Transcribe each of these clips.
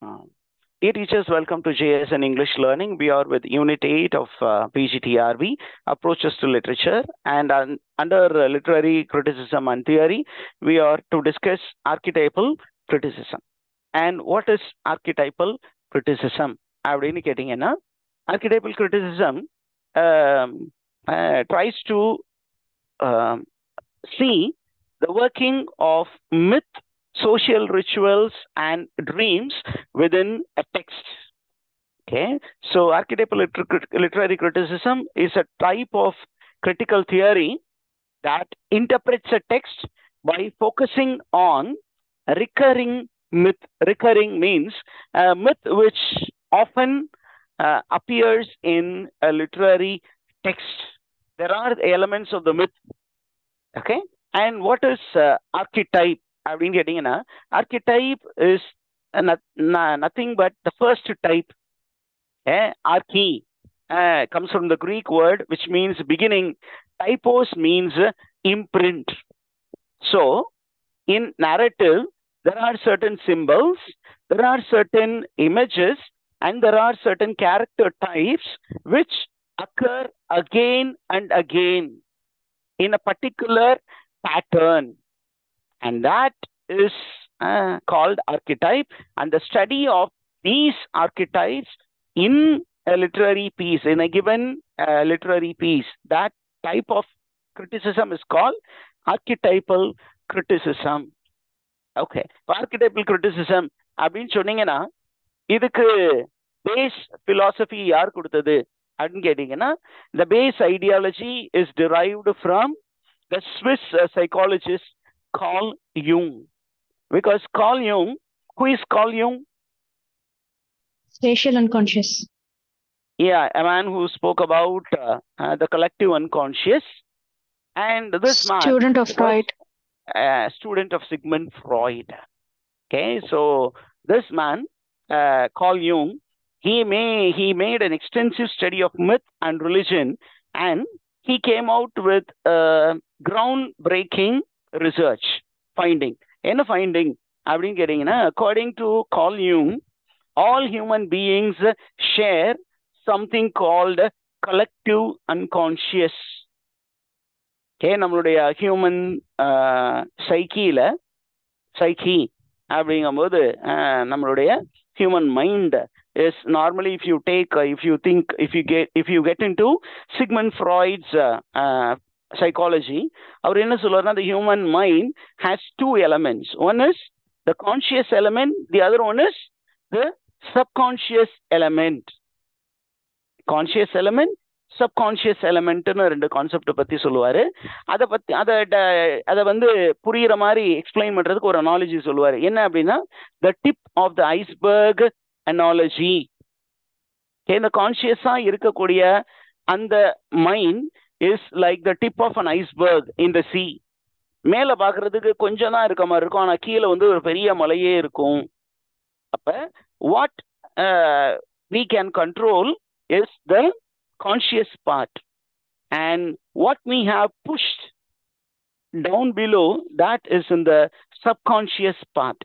Uh, Dear teachers, welcome to JS and English Learning. We are with Unit 8 of PGTRB, Approaches to Literature. And under Literary Criticism and Theory, we are to discuss archetypal criticism. And what is archetypal criticism? அப்படின்னு கேட்டீங்கன்னா archetypal criticism tries to see the working of myth, social rituals, and dreams within a text. Okay, so archetypal literary criticism is a type of critical theory that interprets a text by focusing on recurring myth. Recurring means a myth which often appears in a literary text. There are elements of the myth. Okay, and what is archetype? அப்படின்னு கேட்டீங்கன்னா archetype is nothing but the first type. Arche comes from the Greek word which means beginning. Typos means imprint. So in narrative, there are certain symbols, there are certain images, and there are certain character types which occur again and again in a particular pattern. And that is called archetype. And the study of these archetypes in a literary piece, in a given literary piece, that type of criticism is called archetypal criticism. Okay, archetypal criticism அப்படின்னு சொன்னீங்கன்னா இதுக்கு base philosophy யார் கொடுத்தது அப்படின்னு கேட்டீங்கன்னா the base ideology is derived from the Swiss psychologist Carl Jung. Because Carl Jung, who is Carl Jung? Spatial unconscious. Yeah, a man who spoke about the collective unconscious. And this man, student of Freud. Student of Sigmund Freud. Okay, so this man, Carl Jung, he made an extensive study of myth and religion, and he came out with groundbreaking research finding. என்ன finding அப்படின்னு கேட்டீங்கன்னா according to Carl Jung, all human beings share something called collective unconscious. Okay, நம்மளுடைய human சைக்கி அப்படிங்கும்போது நம்மளுடைய human mind is normally if you get into Sigmund Freud's psychology, அவர் என்ன சொல்றாருன்னா the human mind has two elements. One is the conscious element, the other one is the subconscious element. Conscious element, subconscious எலமெண்ட்னு ரெண்டு concept பத்தி சொல்லுவாரு. அதை வந்து புரியுற மாதிரி எக்ஸ்பிளைன் பண்றதுக்கு ஒரு அனாலஜி சொல்லுவாரு. என்ன அப்படின்னா the tip of the iceberg analogy. இந்த கான்சியஸா இருக்கக்கூடிய அந்த mind is like the tip of an iceberg in the sea. மேல பாக்குறதுக்கு கொஞ்சம் தான் இருக்க மாதிரி இருக்கும், ஆனா கீழே வந்து ஒரு பெரிய மலையே இருக்கும். அப்ப what we can control is the conscious part, and what we have pushed down below, that is in the subconscious part.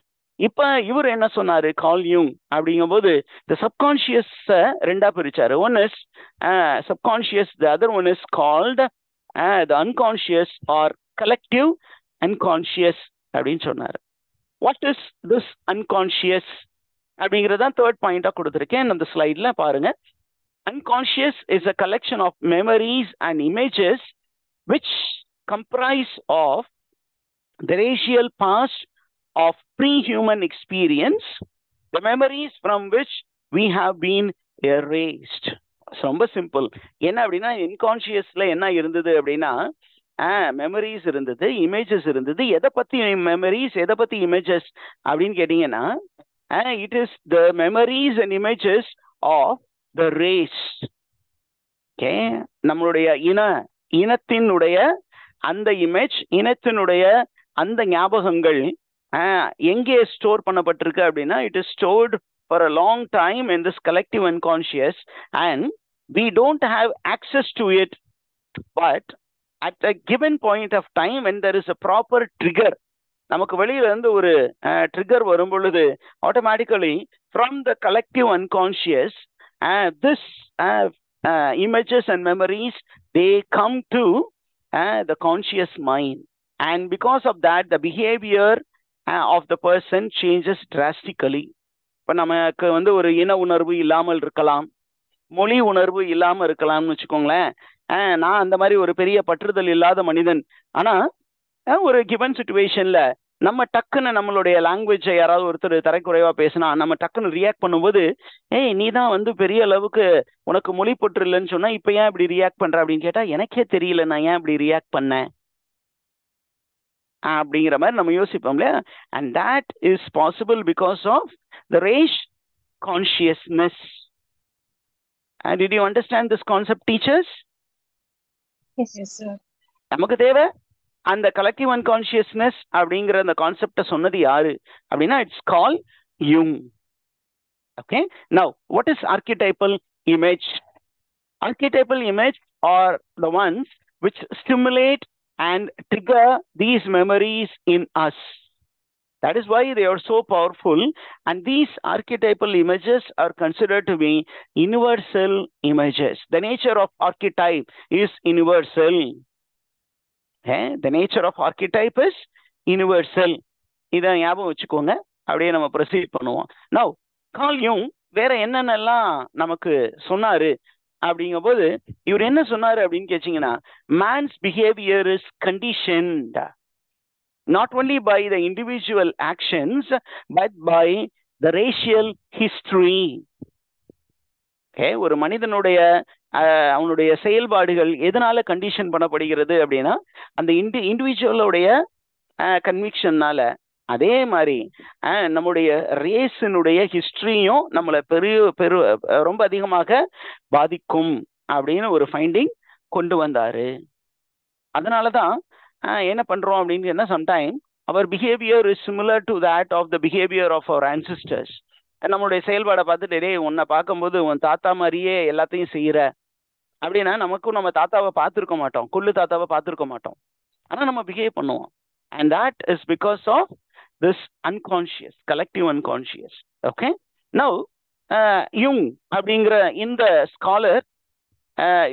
இப்ப இவர் என்ன சொன்னாரு கார்ல் யூங் அப்படிங்கும்போது the subconscious ரெண்டா பிரிச்சாரு. One is subconscious, the other one is called the unconscious or collective unconscious அப்படின்னு சொன்னாரு. what is this unconscious அப்படிங்கறதான் தேர்ட் பாயிண்டா கொடுத்திருக்கேன் அந்த ஸ்லைட்ல பாருங்க. Unconscious is a collection of memories and images which comprise of the racial past of pre-human experience, the memories from which we have been erased. ரொம்ப simple. என்ன அப்படின்னா இன்கான்சியஸ்ல என்ன இருந்தது அப்படின்னா மெமரிஸ் இருந்தது, இமேஜஸ் இருந்தது. எதை பத்தி மெமரிஸ், எதை பத்தி இமேஜஸ் அப்படின்னு கேட்டீங்கன்னா it is the memories and images of the race. Okay, நம்மளுடைய இனத்தினுடைய அந்த இமேஜ், இனத்தினுடைய அந்த ஞாபகங்கள் எங்கே ஸ்டோர் பண்ணப்பட்டிருக்கு அப்படின்னா it is stored for a long time in this collective unconscious, and we don't have access to it, but at a given point of time when there is a proper trigger, நமக்கு வெளியில இருந்து ஒரு trigger வரும் பொழுது automatically from the collective unconscious this images and memories, they come to the conscious mind, and because of that the behavior of the person changes drastically. இப்போ நமக்கு வந்து ஒரு இன உணர்வு இல்லாமல் இருக்கலாம், மொழி உணர்வு இல்லாமல் இருக்கலாம்னு வச்சுக்கோங்களேன். நான் அந்த மாதிரி ஒரு பெரிய பற்றுதல் இல்லாத மனிதன். ஆனால் ஒரு கிவன் சுச்சுவேஷன்ல நம்ம டக்குன்னு நம்மளுடைய லாங்குவேஜை யாராவது ஒருத்தர் தரைக்குறைவா பேசினா நம்ம டக்குன்னு ரியாக்ட் பண்ணும்போது, ஏய் நீ தான் வந்து பெரிய அளவுக்கு உனக்கு மொழி பற்று இல்லைன்னு சொன்னா இப்ப ஏன் இப்படி ரியாக்ட் பண்ற அப்படின்னு கேட்டா எனக்கே தெரியல நான் ஏன் இப்படி ரியாக்ட் பண்ணேன் அப்படிங்கிற மாதிரி நம்ம யோசிப்போம் இல்லையா. And that is possible because of the rash consciousness. Did you understand this concept teachers? நமக்கு தேவை அந்த கலெக்டிவ் அன்கான்ஷியஸ்னஸ் அப்படிங்கிற அந்த கான்செப்டை சொன்னது யாரு அப்படின்னா இட்ஸ் கால் யூங். Okay, now what is archetypal image? Archetypal image are the ones which stimulate and trigger these memories in us. That is why they are so powerful, and these archetypal images are considered to be universal images. The nature of archetype is universal. The nature of archetype is universal. இதை ஞாபகம் வச்சுக்கோங்க. அப்படியே நம்ம proceed பண்ணுவோம். Now, Carl Jung வேற என்னென்னலாம் நமக்கு சொன்னாரு அப்படிங்கும் போது இவர் என்ன சொன்னாரு அப்படின்னு கேட்டீங்கன்னா, man's behavior is conditioned not only by the individual actions but by the racial history. ஒரு மனிதனுடைய அவனுடைய செயல்பாடுகள் எதனால கண்டிஷன் பண்ணப்படுகிறது அப்படின்னா அந்த இண்டிவிஜுவலுடைய கன்விக்ஷன்னால. அதே மாதிரி நம்முடைய ரேஸினுடைய ஹிஸ்டரியும் நம்மளை ரொம்ப அதிகமாக பாதிக்கும் அப்படின்னு ஒரு ஃபைண்டிங் கொண்டு வந்தாரு. அதனாலதான் என்ன பண்றோம் அப்படின்னு என்ன, sometime our behaviour is similar to that of the behaviour of our ancestors. நம்மளுடைய செயல்பாடை பார்த்துட்டு டே உன்னை பார்க்கும்போது உன் தாத்தா மாதிரியே எல்லாத்தையும் செய்யற அப்படின்னா நமக்கும் நம்ம தாத்தாவை பார்த்துருக்க மாட்டோம், கொள்ளு தாத்தாவை பார்த்துருக்க மாட்டோம், ஆனால் நம்ம பிஹேவ் பண்ணுவோம். And that is because of this unconscious, collective unconscious. Okay, now Jung அப்படிங்கிற இந்த scholar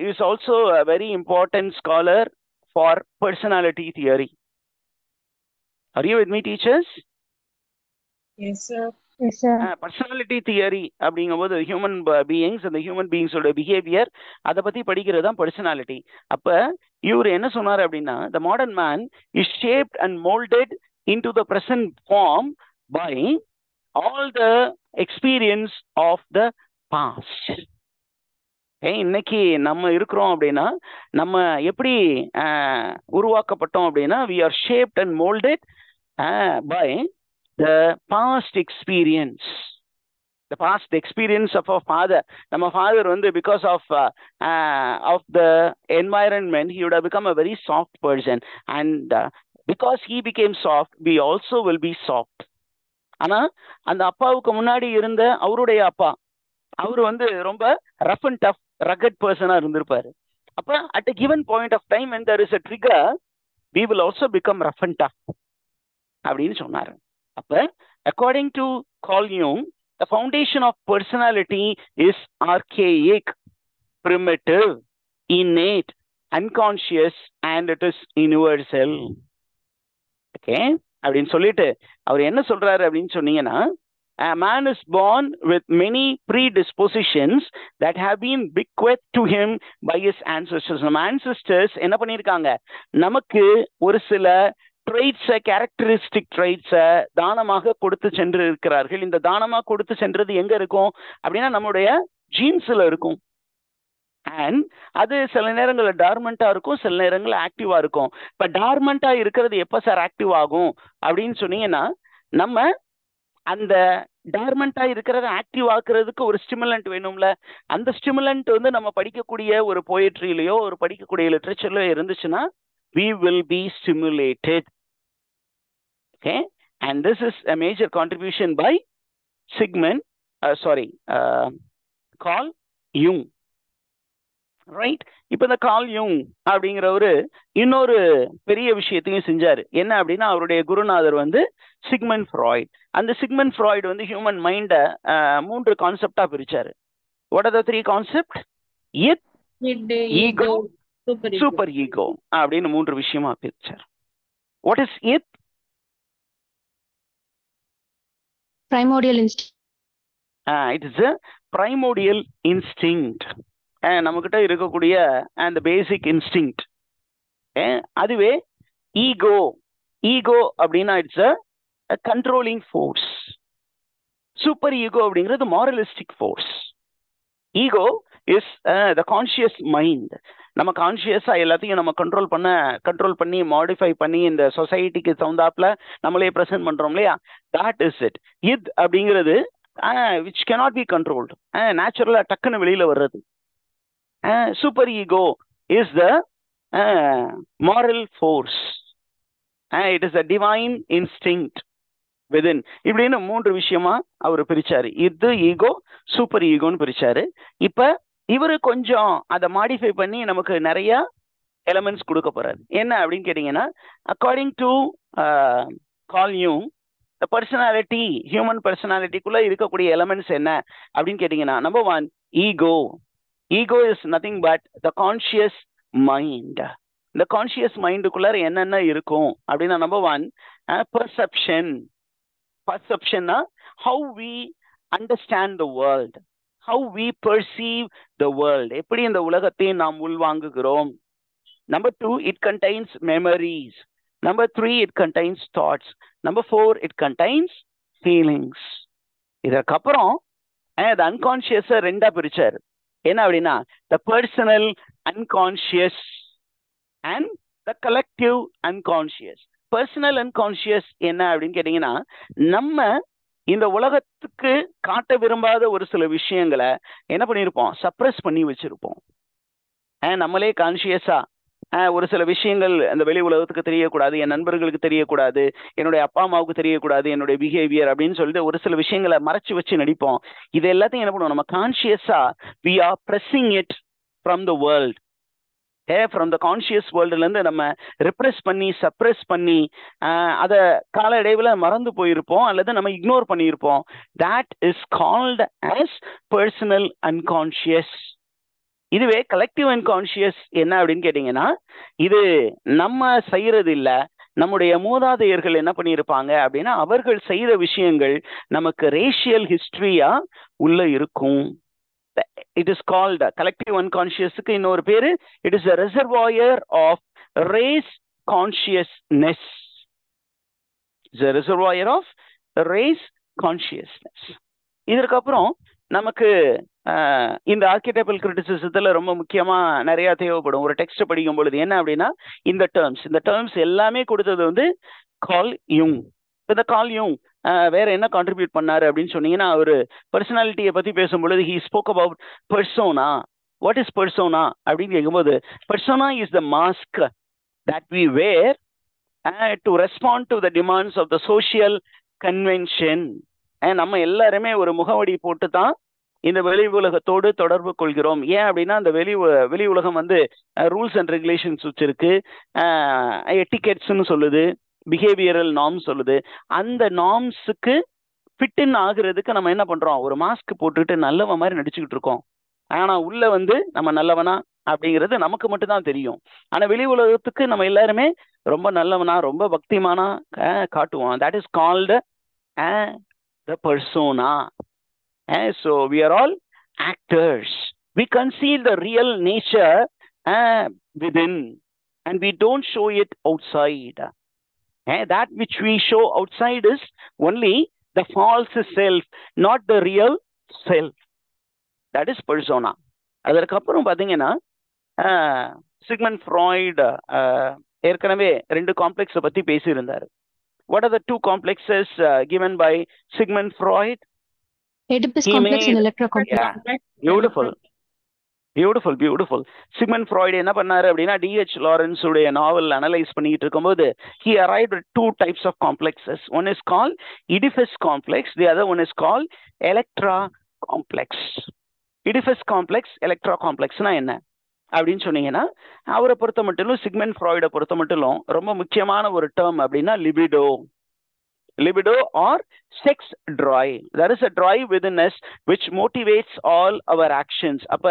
is also a very important scholar for personality theory. Are you with me, teachers? Yes sir. Personality theory அப்படிங்கும்போது human beings, அந்த human பீயிங்ஸோட behaviour அதை பத்தி படிக்கிறது தான் personality. அப்ப இவர் என்ன சொன்னார் அப்படின்னா, the modern man is shaped and molded into the present form by all the experience of the past. இன்னைக்கு நம்ம இருக்கிறோம் அப்படின்னா நம்ம எப்படி உருவாக்கப்பட்டோம் அப்படின்னா we are shaped and molded by the past experience. The past experience of our father. நம்ம father வந்து because of the environment he would have become a very soft person, and because he became soft we also will be soft. ஆனா அந்த அப்பாவுக்கு முன்னாடி இருந்த அவருடைய அப்பா அவர் வந்து ரொம்ப rough and tough rugged person இருந்திருப்பாரு. அப்ப at a given point of time when there is a trigger we will also become rough and tough அப்படின்னு சொன்னாரு. அப்ப according to Carl Jung, the foundation of personality is archaic, primitive, innate, unconscious, and it is universal. Okay அப்படின்னு சொல்லிட்டு அவர் என்ன சொல்றாரு அப்படின்னு சொன்னீங்கன்னா, a man is born with many predispositions that have been bequeathed to him by his ancestors. நம்ம ancestors என்ன பண்ணியிருக்காங்க, நமக்கு ஒரு சில ட்ரைட்ஸை, கேரக்டரிஸ்டிக் ட்ரைட்ஸை தானமாக கொடுத்து சென்று இருக்கிறார்கள். இந்த தானமாக கொடுத்து சென்றது எங்க இருக்கும் அப்படின்னா நம்மளுடைய ஜீன்ஸ்ல இருக்கும். அண்ட் அது சில நேரங்களில் டார்மெண்டா இருக்கும், சில நேரங்களில் ஆக்டிவா இருக்கும். இப்ப டார்மெண்டா இருக்கிறது எப்ப சார் ஆக்டிவ் ஆகும் அப்படின்னு சொன்னீங்கன்னா, நம்ம அந்த டார்மெண்டா இருக்கிறத ஆக்டிவ் ஆக்குறதுக்கு ஒரு ஸ்டிமுலண்ட் வேணும்ல. அந்த ஸ்டிமுலண்ட் வந்து நம்ம படிக்கக்கூடிய ஒரு போயட்ரியிலையோ ஒரு படிக்கக்கூடிய லிட்ரேச்சர்லயோ இருந்துச்சுன்னா we will be stimulated. Okay, and this is a major contribution by Carl Jung. Right. இப்ப இந்த கால் யூங் அப்படிங்கிறவரு இன்னொரு பெரிய விஷயத்தையும் செஞ்சாரு. என்ன அப்படின்னா, அவருடைய குருநாதர் வந்து சிக்மண்ட் ஃப்ராய்ட். அந்த சிக்மண்ட் ஃப்ராய்டு வந்து ஹியூமன் மைண்ட 3 கான்செப்டா பிரிச்சாரு. What are the 3 concept? Id, ego, super ego அப்படின்னு 3 விஷயமா பிரிச்சார். What is id? Primordial instinct. It is a primordial instinct. நம்மகிட்ட இருக்கக்கூடிய அந்த பேசிக் இன்ஸ்டிங்க்ட். அதுவே ஈகோ. ஈகோ அப்படின்னா it's a controlling force. Super ego அப்படிங்கிறது moralistic force. Ego is the conscious mind. நம்ம கான்ஷியஸா எல்லாத்தையும் நம்ம கண்ட்ரோல் பண்ணி மாடிஃபை பண்ணி இந்த சொசைட்டிக்கு தகுந்தாப்புல நம்மளே ப்ரெசென்ட் பண்றோம் இல்லையா? That is it. இத் அப்படிங்கிறது which cannot be controlled. நேச்சுரலா டக்குன்னு வெளியில வர்றது. Super ego is the moral force. It is a divine instinct within. இப்படின்னு 3 விஷயமா அவர் பிரிச்சாரு. இது ஈகோ, சூப்பர் ஈகோன்னு பிரிச்சாரு. இப்ப இவரு கொஞ்சம் அதை மாடிஃபை பண்ணி நமக்கு நிறைய எலமெண்ட்ஸ் கொடுக்க போறாரு. என்ன அப்படின்னு கேட்டீங்கன்னா, அக்கார்டிங் டு கால் யூங், பர்சனாலிட்டி, ஹியூமன் பர்சனாலிட்டிக்குள்ள இருக்கக்கூடிய எலமெண்ட்ஸ் என்ன அப்படின்னு கேட்டீங்கன்னா, number 1 ego. Ego is nothing but the conscious mind. இந்த கான்ஷியஸ் மைண்டுக்குள்ளார என்னென்ன இருக்கும் அப்படின்னா, நம்பர் 1 பர்செப்ஷன். பர்செப்ஷன்னா how we understand the world, how we perceive the world, எப்படி இந்த உலகத்தை நாம் உள்வாங்குகிறோம். Number 2 it contains memories. Number 3 it contains thoughts. Number 4 it contains feelings. இதற்கப்புறம் the unconscious ரெண்டா பிரிச்சார். என்ன அப்படின்னா, the personal unconscious and the collective unconscious. personal unconscious என்ன அப்படின்னு கேட்டீங்கன்னா, நம்ம இந்த உலகத்துக்கு காட்ட விரும்பாத ஒரு சில விஷயங்களை என்ன பண்ணியிருப்போம், சப்ரஸ் பண்ணி வச்சிருப்போம். நம்மளே கான்சியஸா ஒரு சில விஷயங்கள் அந்த வெளி உலகத்துக்கு தெரியக்கூடாது, என் நண்பர்களுக்கு தெரியக்கூடாது, என்னுடைய அப்பா அம்மாவுக்கு தெரியக்கூடாது, என்னுடைய பிஹேவியர் அப்படின்னு சொல்லிட்டு ஒரு சில விஷயங்களை மறைச்சு வச்சு நடிப்போம். இது எல்லாத்தையும் என்ன பண்ணுவோம், நம்ம கான்சியஸா we are pressing it from the world. From the conscious வேர்ல்டுல இருந்து நம்ம ரிப்ரெஸ் பண்ணி சப்ரெஸ் பண்ணி அதை கால இடைவில் மறந்து போயிருப்போம் அல்லது நம்ம இக்னோர் பண்ணியிருப்போம். That is called as personal unconscious. இதுவே கலெக்டிவ் அன்கான்சியஸ் என்ன அப்படின்னு கேட்டீங்கன்னா, இது நம்ம செய்யறது இல்லை, நம்முடைய மூதாதையர்கள் என்ன பண்ணியிருப்பாங்க அப்படின்னா, அவர்கள் செய்த விஷயங்கள் நமக்கு ரேஷியல் ஹிஸ்டரியா உள்ள இருக்கும். இட் இஸ் கால்ட் கலெக்டிவ் அன்கான்சியஸுக்கு இன்னொரு பேரு, it is a reservoir of race consciousness. It's a reservoir of race consciousness. இதற்கப்புறம் நமக்கு இந்த ஆர்கிடைபல் கிரிட்டிசிசத்துல ரொம்ப முக்கியமா நிறைய தேவைப்படும் ஒரு டெக்ஸ்ட் படிக்கும் பொழுது. என்ன அப்படின்னா, இந்த டேர்ம்ஸ் எல்லாமே கொடுத்தது வந்து கால் யூங். இந்த கால் யூங் வேற என்ன கான்ட்ரிபியூட் பண்ணாரு அப்படின்னு சொன்னீங்கன்னா, அவரு பர்சனாலிட்டியை பத்தி பேசும்பொழுது he spoke about persona. What is persona அப்படின்னு கேட்கும்போது, persona is the mask that we wear to respond to the demands of the social convention. நம்ம எல்லாருமே ஒரு முகவடி போட்டு தான் இந்த வெளி உலகத்தோடு தொடர்பு கொள்கிறோம். ஏன் அப்படின்னா, அந்த வெளி உலகம் வந்து ரூல்ஸ் அண்ட் ரெகுலேஷன்ஸ் வச்சிருக்கு, எட்டிகெட்ஸ்ன்னு சொல்லுது, பிஹேவியரல் நார்ம்ஸ் சொல்லுது. அந்த நார்ம்ஸுக்கு ஃபிட்டின் ஆகுறதுக்கு நம்ம என்ன பண்றோம், ஒரு மாஸ்க் போட்டுட்டு நல்லவன் மாதிரி நடிச்சுக்கிட்டு இருக்கோம். ஆனா உள்ள வந்து நம்ம நல்லவனா அப்படிங்கிறது நமக்கு மட்டும்தான் தெரியும். ஆனா வெளி உலகத்துக்கு நம்ம எல்லாருமே ரொம்ப நல்லவனா ரொம்ப பக்திமானா காட்டுவோம். That is called the persona. So we are all actors. We conceal the real nature within and we don't show it outside. That which we show outside is only the false self, not the real self. That is persona. அதற்கப்புறம் பார்த்தீங்கன்னா, Sigmund Freud ஏற்கனவே 2 காம்ப்ளெக்ஸை பற்றி பேசியிருந்தார். What are the 2 complexes given by Sigmund Freud? Oedipus complex and Electra complex. Yeah. Beautiful. Sigmund Freud என்ன பண்ணாரு அப்படின்னா, D.H. Lawrence உடைய நாவல் analyse பண்ணிட்டு இருக்கும்போது he arrived at 2 types of complexes. One is called Oedipus complex, the other one is called Electra complex. Oedipus complex, Electra complexனா என்ன? அப்படின்னு சொன்னீங்கன்னா அவரை பொறுத்த மட்டும் சிக்மெண்ட் ஃப்ராய்டை பொறுத்த மட்டும் ரொம்ப முக்கியமான ஒரு டேர்ம் அப்படின்னா libido. Libido or sex drive. There is a drive within us which motivates all our actions. அப்ப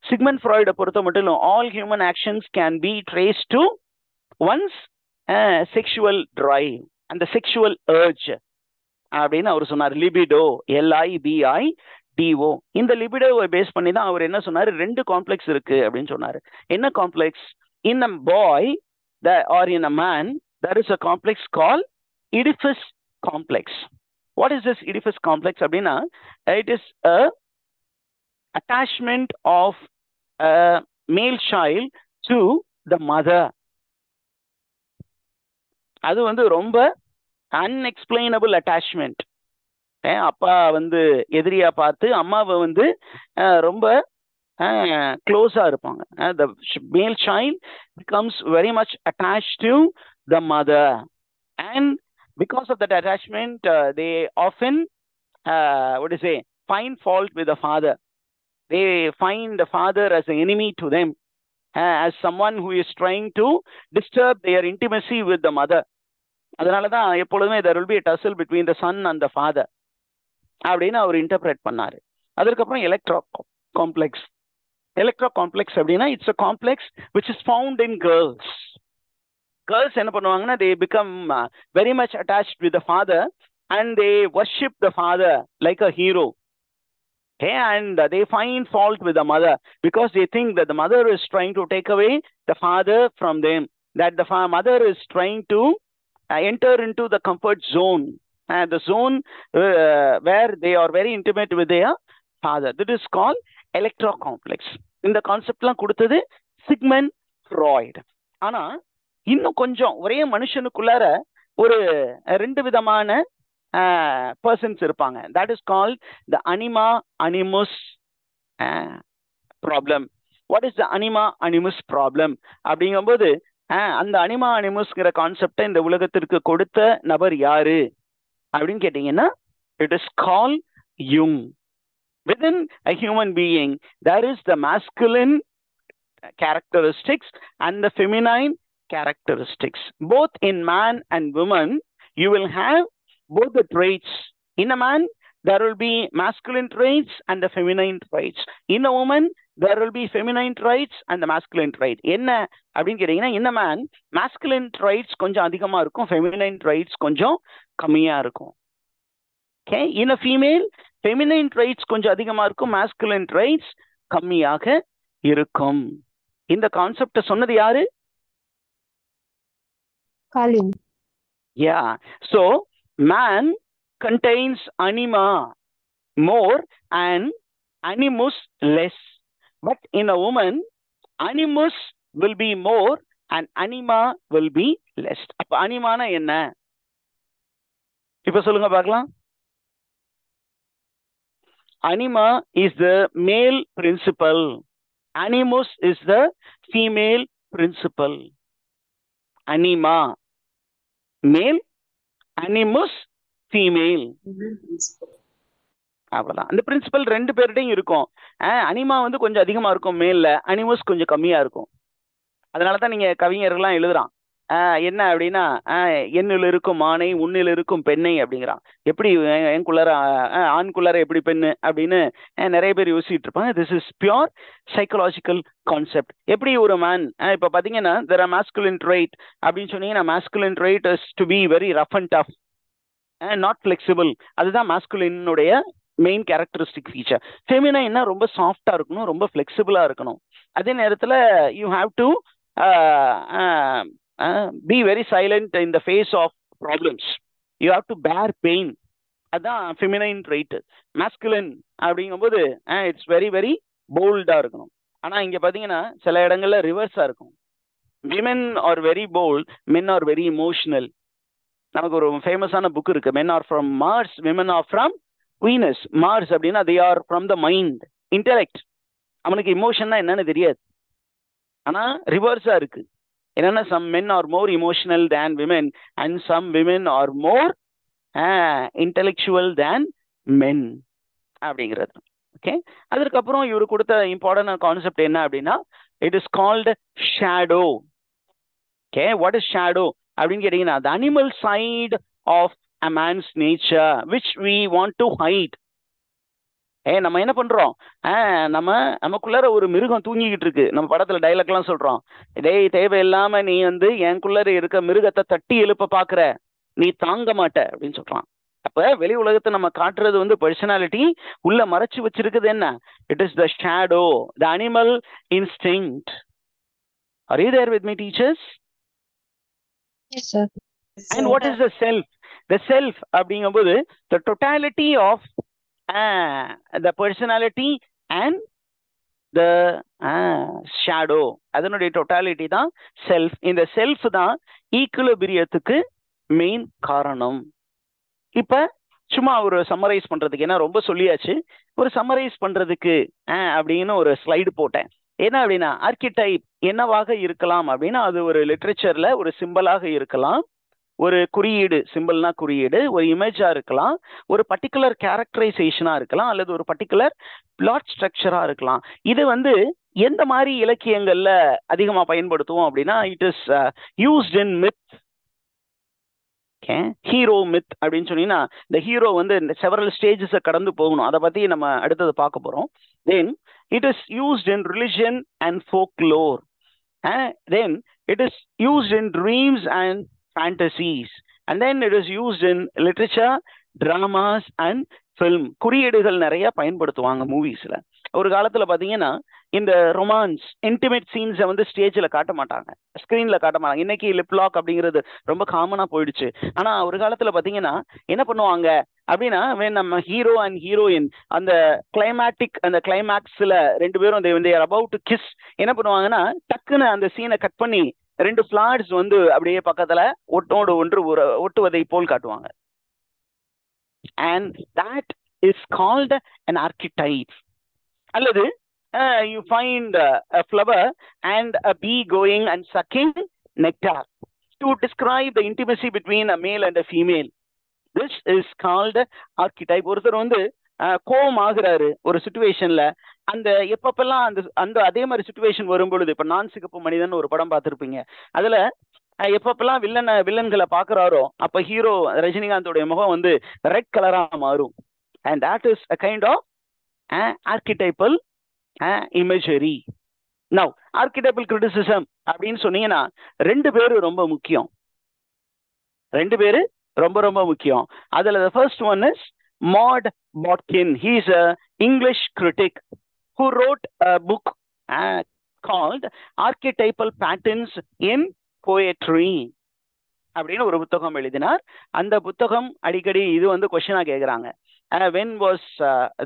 Sigmund Freud பொறுத்த மட்டும் all human actions can be traced to one's sexual drive and the sexual urge. அப்படின்னு அவர் சொன்னார். Libido, LIBIDO. இந்த லிபிடோவை base பண்ணி தான் அவர் என்ன சொன்னார், 2 காம்ப்ளெக்ஸ் இருக்கு அப்படின்னு சொன்னார். என்ன complex? In a boy or in a man there is a complex called Oedipus complex. What is this Oedipus complex? அப்படின்னா it is a attachment of a male child to the mother. அது வந்து ரொம்ப unexplainable attachment. அப்பா வந்து எதிரியா பார்த்து அம்மாவை வந்து ரொம்ப க்ளோஸா இருப்பாங்க. The male child becomes very much attached to the mother, and because of that attachment they often find fault with the father. They find the father as an enemy to them, as someone who is trying to disturb their intimacy with the mother. அதனால தான் எப்பொழுதுமே there will be a tussle between the son and the father அப்படின்னு அவர் interpret பண்ணாரு. அதுக்கப்புறம் electro complex. Electro complex அப்படின்னா it's a complex which is found in girls. Girls என்ன பண்ணுவாங்கன்னா they become very much attached with the father and they worship the father like a hero. Okay, and they find fault with the mother because they think that the mother is trying to take away the father from them, that the mother is trying to enter into the comfort zone, the zone where they are very intimate with their father. That is called electro complex. இந்த கான்செப்ட்லாம் கொடுத்தது Sigmund Freud. ஆனா இன்னும் கொஞ்சம் ஒரே மனுஷனுக்குள்ளார ஒரு 2 விதமான persons இருப்பாங்க. That is called the anima animus problem. What is the anima animus problem அப்படிங்கும்போது அந்த அனிமா அனிமுஸ்ங்கிற கான்செப்டை இந்த உலகத்திற்கு கொடுத்த நபர் யாரு அப்படின்னு கேட்டீங்கன்னா இட் இஸ் கால் யுங். Within a human being there is the masculine characteristics and the feminine characteristics. Both in man and woman you will have both the traits. In a man there will be masculine traits and the feminine traits. In a woman there will be feminine traits and the masculine trait. என்ன அப்படின்னு கேட்டீங்கன்னா in a man masculine traits கொஞ்சம் அதிகமா இருக்கும், feminine traits கொஞ்சம் கம்மியா இருக்கும். Okay, in a female feminine traits கொஞ்சம் அதிகமா இருக்கும், masculine traits கம்மியாக இருக்கும். இந்த கான்செப்ட சொன்னது யாரு? Carl Jung. Yeah, so man contains anima more and animus less, but in a woman animus will be more and anima will be less. அப்ப அனிமானா என்ன இப்ப சொல்லுங்க பார்க்கலாம். Anima is the male principle. Animus is the female principle. Anima male, animus female. அவ்வளவுதான். அந்த principal 2 பேர்கிட்டையும் இருக்கும். அனிமா வந்து கொஞ்சம் அதிகமா இருக்கும் மேல்ல, அனிமஸ் கொஞ்சம் கம்மியா இருக்கும். அதனாலதான் நீங்க கவிஞர்கள்லாம் எழுதுறான் என்ன அப்படின்னா என்னில் இருக்கும் ஆணை உன்னில் இருக்கும் பெண்ணை அப்படிங்கிறான். எப்படி என்குள்ளார ஆண்குள்ளார எப்படி பெண்ணு அப்படின்னு நிறைய பேர் யோசிச்சுட்டு இருப்பாங்க. This is pure psychological concept. எப்படி ஒரு மேன் இப்ப பாத்தீங்கன்னா there are masculine trait அப்படின்னு சொன்னீங்கன்னா masculine trait is to be very rough and tough and not flexible. அதுதான் masculineனுடைய மெயின் கேரக்டரிஸ்டிக் ஃபீச்சர். ஃபெமினைன்னா ரொம்ப சாஃப்டா இருக்கணும், ரொம்ப ஃபிளெக்சிபிளா இருக்கணும். அதே நேரத்துல you have to be very silent in the face of problems. You have to bear pain. அதான் feminine trait. masculine அப்படிங்கும்போது it's very very bold-ஆ இருக்கணும். ஆனா இங்க பாத்தீங்கன்னா சில இடங்கள்ல ரிவர்ஸா இருக்கும். women are very bold, men are very emotional. நமக்கு ஒரு ஃபேமஸான புக் இருக்கு, men are from Mars, women are from Venus. Mars அப்படின்னா they are from the mind, intellect. அவனுக்கு இமோஷன்னா என்னன்னு தெரியாது. ஆனா ரிவர்ஸா இருக்கு. என்னன்னா some men are more emotional than women and some women are more intellectual than men அப்படிங்கிறது. Okay, அதுக்கப்புறம் இவரு கொடுத்த இம்பார்ட்டன்ட் கான்செப்ட் என்ன அப்படின்னா it is called shadow. Okay, what is shadow அப்படின்னு கேட்டீங்கன்னா the animal side of a man's nature which we want to hide. நம்ம என்ன பண்றோம், நமக்குள்ளார ஒரு மிருகம் தூங்கிக்கிட்டு இருக்கு. நம்ம படத்துல டைலாக் எல்லாம் சொல்றோம், டேய் தேவையில்லாம நீ எனக்குள்ளார இருக்க மிருகத்தை தட்டி எழுப்ப பாக்குற, நீ தாங்க மாட்ட அப்படின்னு சொல்றான். அப்ப வெளி உலகத்தை நம்ம காட்டுறது பர்சனாலிட்டி, உள்ள மறைச்சு வச்சிருக்குது என்ன, it is the shadow, the animal instinct. Are you there with me teachers? Yes, sir. And what is the self? The self அப்படிங்கும்போது the totality of the personality and the shadow, அதனுடைய totality தான் self. இந்த self தான் ஈக்குலிபிரியத்துக்கு main காரணம். இப்ப சும்மா ஒரு summarise பண்றதுக்கு, ஏன்னா ரொம்ப சொல்லியாச்சு, ஒரு சம்மரைஸ் பண்றதுக்கு அப்படின்னு ஒரு ஸ்லைடு போட்டேன். என்ன அப்படின்னா, ஆர்கிடைப் என்னவாக இருக்கலாம் அப்படின்னா, அது ஒரு லிட்ரேச்சர்ல ஒரு சிம்பிளாக இருக்கலாம், ஒரு குறியீடு, சிம்பிள்னா குறியீடு, ஒரு இமேஜா இருக்கலாம், ஒரு பர்டிகுலர் கேரக்டரைசேஷனா இருக்கலாம், அல்லது ஒரு பர்டிகுலர் பிளாட் ஸ்ட்ரக்சரா இருக்கலாம். இது எந்த மாதிரி இலக்கியங்கள்ல அதிகமா பயன்படுத்துவோம் அப்படின்னா, it is used in myth. Hero myth அப்படின்னு சொன்னீங்கன்னா, இந்த ஹீரோ செவரல் ஸ்டேஜஸ் கடந்து போகணும். அதை பத்தி நம்ம அடுத்தது பார்க்க போறோம். தென் it is used in religion and folklore. Then it is used in dreams and fantasies. And then it is used in literature, dramas and film. குறியீடுகள் நிறைய பயன்படுத்துவாங்க மூவிஸ்ல. ஒரு காலத்துல பாத்தீங்கன்னா இந்த ரொமான்ஸ் இன்டிமேட் சீன்ஸை ஸ்டேஜ்ல காட்ட மாட்டாங்க, ஸ்கிரீன்ல காட்ட மாட்டாங்க. இன்னைக்கு லிப்லாக் அப்படிங்கிறது ரொம்ப காமனா போயிடுச்சு. ஆனா ஒரு காலத்துல பாத்தீங்கன்னா என்ன பண்ணுவாங்க அப்படின்னா, நம்ம ஹீரோ அண்ட் ஹீரோயின் அந்த கிளைமேக்ஸ்ல ரெண்டு பேரும் தேர் அபவுட் டு கிஸ், என்ன பண்ணுவாங்கன்னா டக்குன்னு அந்த சீனை கட் பண்ணி ரெண்டு ஃபிளார்ஸ் அப்படியே பக்கத்துல ஒட்டோடு ஒன்று ஒட்டுவதை போல் காட்டுவாங்க. and that is called an archetype. அல்லது you find a flower and a bee going and sucking nectar to describe the intimacy between a male and a female. This is called archetype. ஒருத்தர் கோபம் ஆகுறாரு ஒரு சிச்சுவேஷன்ல, அந்த எப்பப்பெல்லாம் அந்த அதே மாதிரி சிச்சுவேஷன் வரும் பொழுது, இப்ப நான் சிகப்பு மனிதன் ஒரு படம் பார்த்திருப்பீங்க, அதுல எப்பப்பெல்லாம் வில்லன்களை பாக்குறாரோ அப்ப ஹீரோ ரஜினிகாந்தோடைய முகம் ரெட் கலரா மாறும். and that is a kind of archetypal imagery. now archetypal criticism அப்படின்னு சொன்னீங்கன்னா ரெண்டு பேரு ரொம்ப முக்கியம். ரொம்ப முக்கியம். அதுல the first one is Maud Botkin. He is a English critic who wrote a book called Archetypal Patterns in Poetry அப்படின்னு ஒரு புத்தகம் எழுதினார். அந்த புத்தகம் அடிக்கடி இது கொஸ்டினா கேக்குறாங்க. when was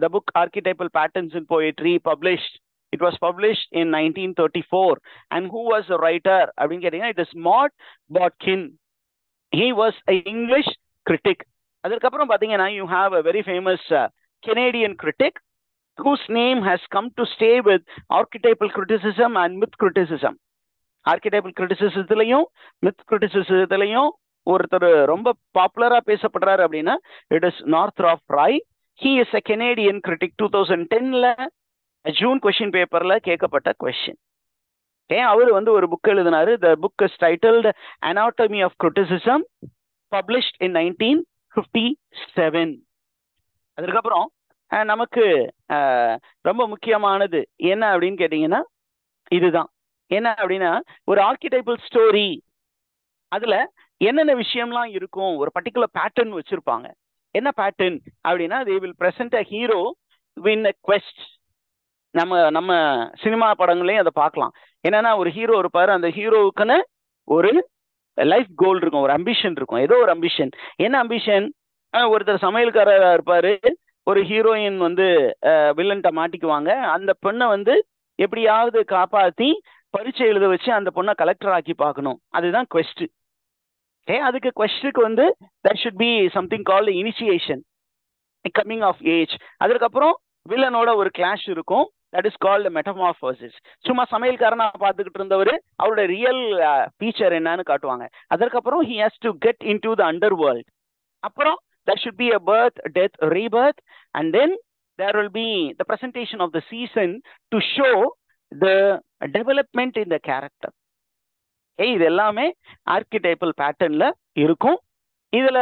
the book Archetypal Patterns in Poetry published? It was published in 1934. and who was the writer அப்படின்னு கேட்டீங்கன்னா, it is Maud Botkin. He was an English critic. அதற்கப்புறம் பாத்தீங்கன்னா you have a very famous Canadian critic whose name has come to stay with archetypal criticism and myth criticism. archetypal criticismத்திலையும் myth criticismத்திலையும் ஒருத்தர் ரொம்ப பாப்புலரா பேசப்படுறாரு அப்படின்னா it is Northrop Frye. He is a Canadian critic. 2010ல June question பேப்பர்ல கேட்கப்பட்ட question. அவரு ஒரு book எழுதினாரு. The book is titled Anatomy of Criticism, published in 1957. அதுக்கப்புறம் நமக்கு ரொம்ப முக்கியமானது என்ன அப்படின்னு கேட்டீங்கன்னா இதுதான். என்ன அப்படின்னா, ஒரு ஆர்கிடைபல் ஸ்டோரி, அதுல என்னென்ன விஷயம்லாம் இருக்கும், ஒரு பர்டிகுலர் பேட்டர்ன் வச்சிருப்பாங்க. என்ன பேட்டர்ன் அப்படின்னா, they will present a hero in a quest. நம்ம சினிமா படங்களையும் அதை பார்க்கலாம். என்னன்னா, ஒரு ஹீரோ இருப்பாரு, அந்த ஹீரோவுக்குன்னு ஒரு லைஃப் கோல் இருக்கும், ஒரு அம்பிஷன் இருக்கும், ஏதோ ஒரு அம்பிஷன். என்ன அம்பிஷன்? ஒருத்தர் சமையல்காரரா இருப்பாரு, ஒரு ஹீரோயின் வில்லன்ட்ட மாட்டிக்குவாங்க. அந்த பெண்ணை எப்படியாவது காப்பாத்தி பரீட்சை எழுத வச்சு அந்த பொண்ணை கலெக்டர் ஆக்கி பார்க்கணும். அதுதான் quest. அதுக்கு questக்கு there should be something called initiation, coming of age. அதுக்கப்புறம் வில்லனோட ஒரு கிளாஷ் இருக்கும், that is called metamorphosis. சும்மா சமையல்காரனா பார்த்துக்கிட்டு இருந்தவர் அவருடைய ரியல் ஃபீச்சர் என்னன்னு காட்டுவாங்க. அதற்கப்புறம் he has to get into the underworld. அப்புறம் there should be a birth, death, rebirth, and then there will be the presentation of the season to show the development in the character. இது எல்லாமே ஆர்கிடைப்பல் பேட்டர்ன்ல இருக்கும். இதுல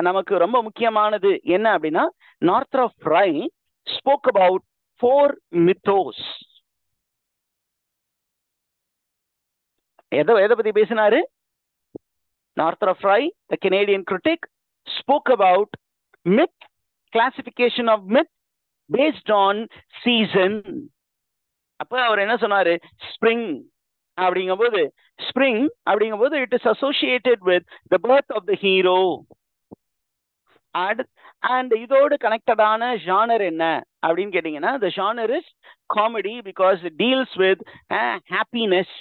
நமக்கு ரொம்ப முக்கியமானது என்ன அப்படின்னா, Northrop fry spoke about 4 Mythos. எதை பத்தி பேசினாரு? Northrop fry, the Canadian critic, spoke about myth, classification of myth based on season. அப்ப அவர் என்ன சொன்னாரு? ஸ்ப்ரிங் அப்படிங்கும்போது it is associated with the birth of the hero. And இதோடு கனெக்டடான ஜானர் என்ன அப்படின்னு கேட்டீங்கன்னா, the genre is comedy because it deals with happiness.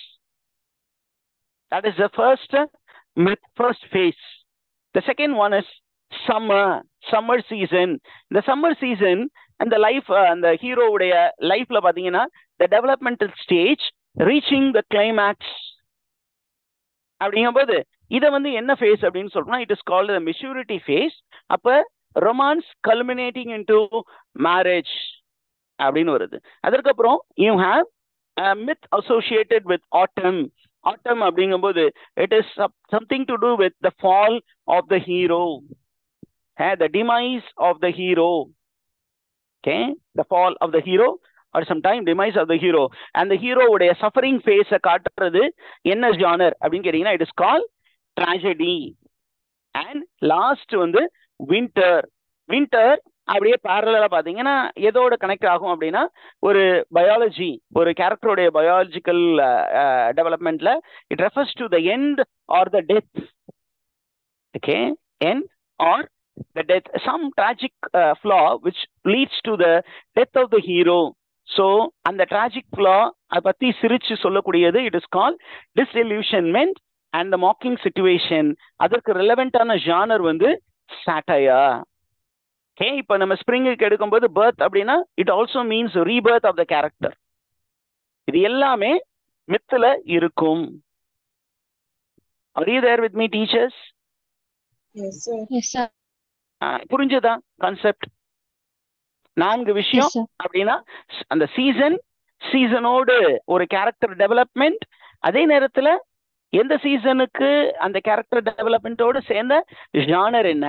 That is the first myth, first phase. The second one is summer season. The summer season and the life and the hero உடைய லைஃப்ல பாத்தீங்கன்னா, the developmental stage reaching the climax அப்படிங்கும்போது இதை என்ன phase அப்படின்னு சொல்றோம்னா, it is called the maturity phase. அப்ப romance culminating into marriage அப்படின்னு வருது. அதற்கப்புறம் you have myth associated with autumn. Autumn அப்படிங்கும்போது it is something to do with the fall of the hero, the demise of the hero. Okay, the fall of the hero or sometime demise of the hero, and the hero உடைய suffering phase காட்டுறது என்ன genre அப்படின்னு கேட்டீங்கன்னா, it is called tragedy. and last winter அப்படியே parallel பாத்தீங்கன்னா எதோட connect ஆகும் அப்படின்னா, ஒரு பயாலஜி, ஒரு கேரக்டருடைய பயாலஜிக்கல் டெவலப்மெண்ட்ல it refers to the end or the death. Okay, end or the death, some tragic flaw which leads to the death of the hero. So அந்த tragic flaw அதை பத்தி சிரிச்சு சொல்லக்கூடியது it is call disillusionment and the mocking situation. அதற்கு ரெலவெண்டான genre satire. Okay, இப்போ நம்ம ஸ்ப்ரிங்குக்கு எடுக்கும்போது birth அப்படின்னா it also means rebirth of the character. இது எல்லாமே மித்துல இருக்கும். Are you there with me, teachers? Yes, sir. Yes, sir. புரிஞ்சதா கான்செப்ட்? 4 விஷயம் Yes, sir. அப்படின்னா, அந்த சீசனோடு ஒரு கேரக்டர் டெவலப்மெண்ட், அதே நேரத்துல எந்த சீசனுக்கு அந்த கேரக்டர் டெவலப்மெண்டோடு சேர்ந்த ஜானர் என்ன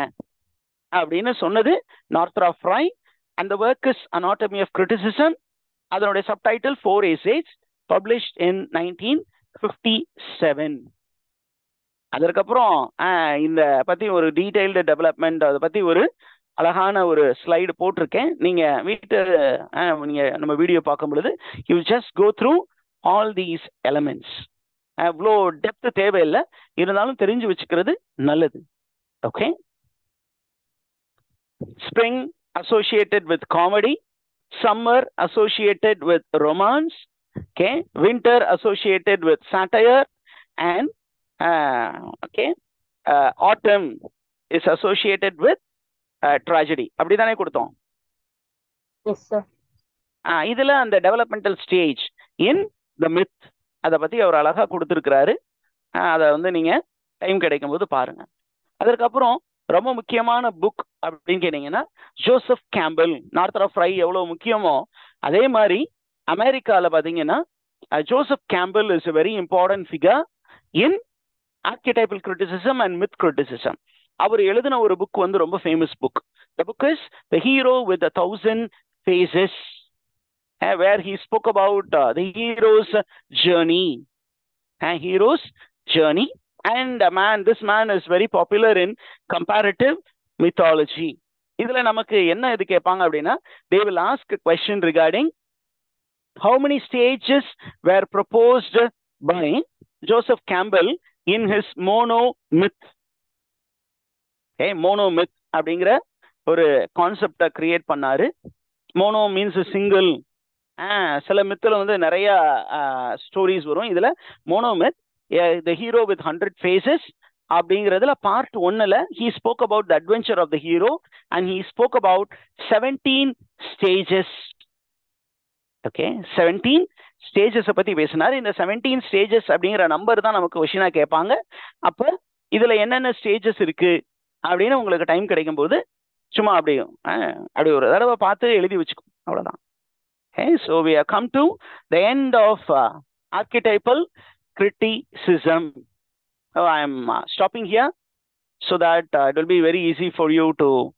அப்படின்னு சொன்னது நார்த்ராப் ஃப்ரை. அந்த work is anatomy of criticism. அதனுடைய சப்டைட்டில் 4 essays published in 1957. அதற்கப்புறம் இந்த பத்தி ஒரு டீடைல்டு டெவலப்மெண்ட், அதை பத்தி ஒரு அழகான ஒரு ஸ்லைடு போட்டிருக்கேன். நீங்க நீங்க நம்ம வீடியோ பார்க்கும் பொழுது you just go through all these elements. அவ்வளோ டெப்த் தேவையில்லை, இருந்தாலும் தெரிஞ்சு வச்சுக்கிறது நல்லது. Okay, spring associated with comedy, summer associated with romance, okay, winter associated with satire, and autumn is associated with tragedy. அப்படிதானே கொடுத்தோம்? Yes, sir. இதுல அந்த டெவலப்மெண்டல் ஸ்டேஜ் இன் த மித் அதை பத்தி அவர் அழகா கொடுத்துருக்கிறாரு. அதை நீங்க டைம் கிடைக்கும் போது பாருங்க. அதற்கப்புறம் ரொம்ப முக்கியமான புக் அப்படின்னு கேட்டீங்கன்னா, ஜோசப் கேம்பல். நார்த்ராப் ஃப்ரை எவ்வளவு முக்கியமோ அதே மாதிரி அமெரிக்கால பாத்தீங்கன்னா Joseph Campbell is a very important figure in archetypal criticism and myth criticism. அவர் எழுதின ஒரு புக் ரொம்ப famous book. The book is The Hero with 1,000 Faces, where he spoke about the hero's journey. And this man is very popular in comparative mythology. இதுல நமக்கு என்ன இது கேட்பாங்க அப்படின்னா, they will ask a question regarding how many stages were proposed by Joseph Campbell in his monomyth. monomyth அப்படிங்கிற ஒரு கான்செப்டை create பண்ணாரு. Mono means single. சில மித்துல நிறைய ஸ்டோரிஸ் வரும். இதுல மோனோமித் த ஹீரோ வித் 100 ஃபேசஸ் அப்படிங்கிறதுல part 1ல he spoke about the adventure of the hero and he spoke about 17 stages. Okay, 17 stages பத்தி பேசினார். இந்த 17 ஸ்டேஜஸ் அப்படிங்கிற நம்பர் தான் நமக்கு கொஸ்டினா கேட்பாங்க. அப்ப இதுல என்னென்ன ஸ்டேஜஸ் இருக்கு அப்படின்னு உங்களுக்கு டைம் கிடைக்கும் போது சும்மா அப்படி ஒரு தடவை பார்த்து எழுதி வச்சுக்கோ, அவ்வளவுதான். Okay, so we have come to the end of archetypal criticism. So I'm stopping here so that it will be very easy for you to